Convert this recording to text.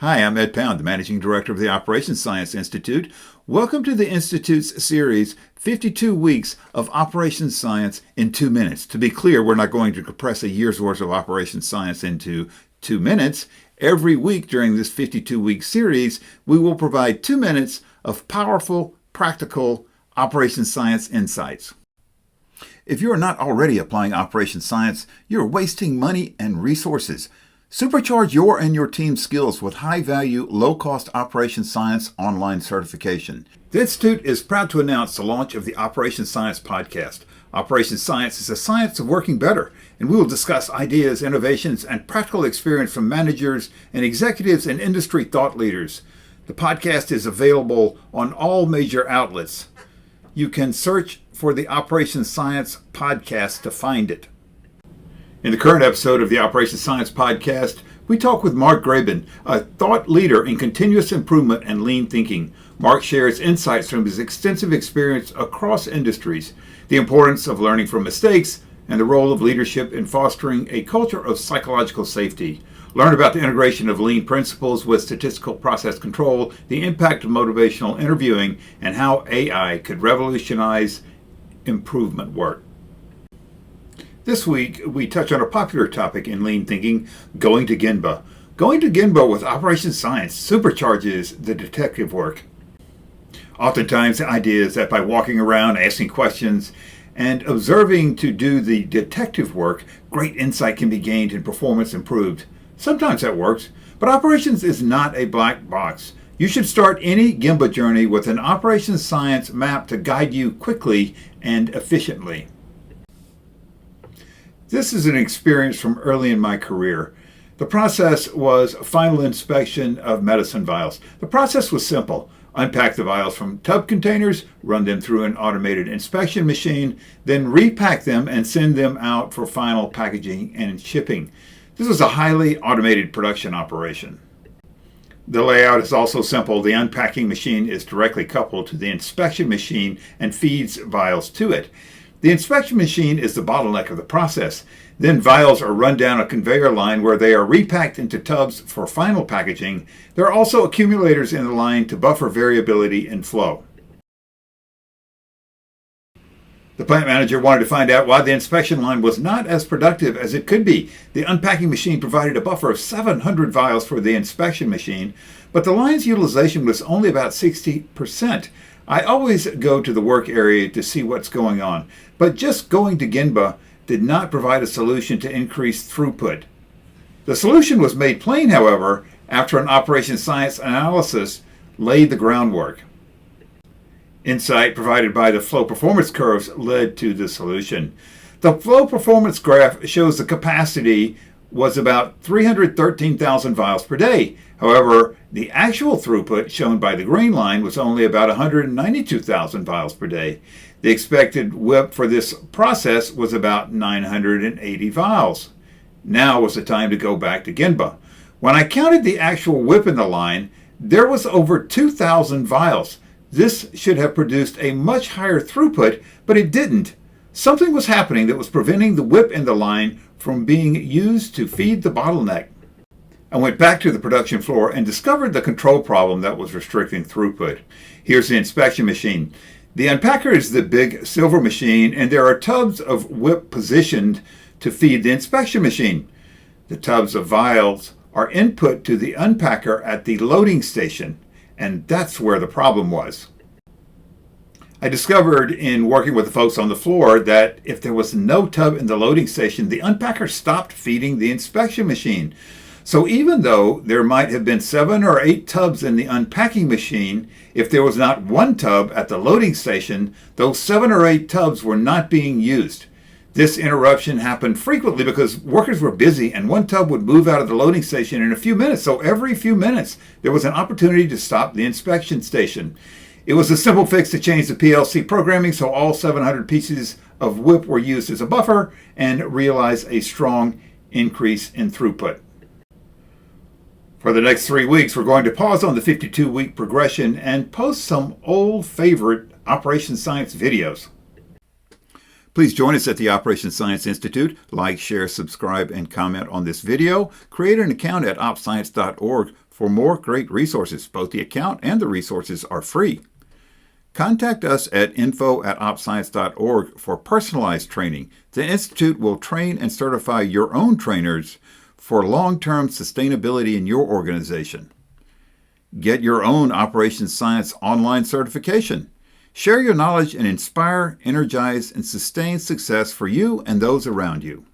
Hi, I'm Ed Pound, the Managing Director of the Operations Science Institute. Welcome to the Institute's series, 52 Weeks of Operations Science in 2 minutes. To be clear, we're not going to compress a year's worth of operations science into 2 minutes. Every week during this 52-week series, we will provide 2 minutes of powerful, practical operations science insights. If you are not already applying operations science, you're wasting money and resources. Supercharge your and your team's skills with high-value, low-cost operations science online certification. The Institute is proud to announce the launch of the Operations Science podcast. Operations Science is a science of working better, and we will discuss ideas, innovations, and practical experience from managers and executives and industry thought leaders. The podcast is available on all major outlets. You can search for the Operations Science podcast to find it. In the current episode of the Operations Science podcast, we talk with Mark Graben, a thought leader in continuous improvement and lean thinking. Mark shares insights from his extensive experience across industries, the importance of learning from mistakes, and the role of leadership in fostering a culture of psychological safety. Learn about the integration of lean principles with statistical process control, the impact of motivational interviewing, and how AI could revolutionize improvement work. This week, we touch on a popular topic in lean thinking, going to Gemba. Going to Gemba with operations science supercharges the detective work. Oftentimes, the idea is that by walking around, asking questions, and observing to do the detective work, great insight can be gained and performance improved. Sometimes that works, but operations is not a black box. You should start any Gemba journey with an operations science map to guide you quickly and efficiently. This is an experience from early in my career. The process was final inspection of medicine vials. The process was simple. Unpack the vials from tub containers, run them through an automated inspection machine, then repack them and send them out for final packaging and shipping. This was a highly automated production operation. The layout is also simple. The unpacking machine is directly coupled to the inspection machine and feeds vials to it. The inspection machine is the bottleneck of the process. Then vials are run down a conveyor line where they are repacked into tubs for final packaging. There are also accumulators in the line to buffer variability in flow. The plant manager wanted to find out why the inspection line was not as productive as it could be. The unpacking machine provided a buffer of 700 vials for the inspection machine, but the line's utilization was only about 60%. I always go to the work area to see what's going on, but just going to Gemba did not provide a solution to increase throughput. The solution was made plain, however, after an operations science analysis laid the groundwork. Insight provided by the flow performance curves led to the solution. The flow performance graph shows the capacity was about 313,000 vials per day. However, the actual throughput shown by the green line was only about 192,000 vials per day. The expected WIP for this process was about 980 vials. Now was the time to go back to Gemba. When I counted the actual WIP in the line, there was over 2,000 vials. This should have produced a much higher throughput, but it didn't. Something was happening that was preventing the WIP in the line from being used to feed the bottleneck. I went back to the production floor and discovered the control problem that was restricting throughput. Here's the inspection machine. The unpacker is the big silver machine, and there are tubs of WIP positioned to feed the inspection machine. The tubs of vials are input to the unpacker at the loading station, and that's where the problem was. I discovered in working with the folks on the floor that if there was no tub in the loading station, the unpacker stopped feeding the inspection machine. So even though there might have been 7 or 8 tubs in the unpacking machine, if there was not one tub at the loading station, those 7 or 8 tubs were not being used. This interruption happened frequently because workers were busy and one tub would move out of the loading station in a few minutes. So every few minutes, there was an opportunity to stop the inspection station. It was a simple fix to change the PLC programming so all 700 pieces of WIP were used as a buffer and realize a strong increase in throughput. For the next 3 weeks, we're going to pause on the 52-week progression and post some old favorite Operations Science videos. Please join us at the Operations Science Institute. Like, share, subscribe, and comment on this video. Create an account at opscience.org for more great resources. Both the account and the resources are free. Contact us at info@opscience.org for personalized training. The Institute will train and certify your own trainers for long-term sustainability in your organization. Get your own Operations Science online certification. Share your knowledge and inspire, energize, and sustain success for you and those around you.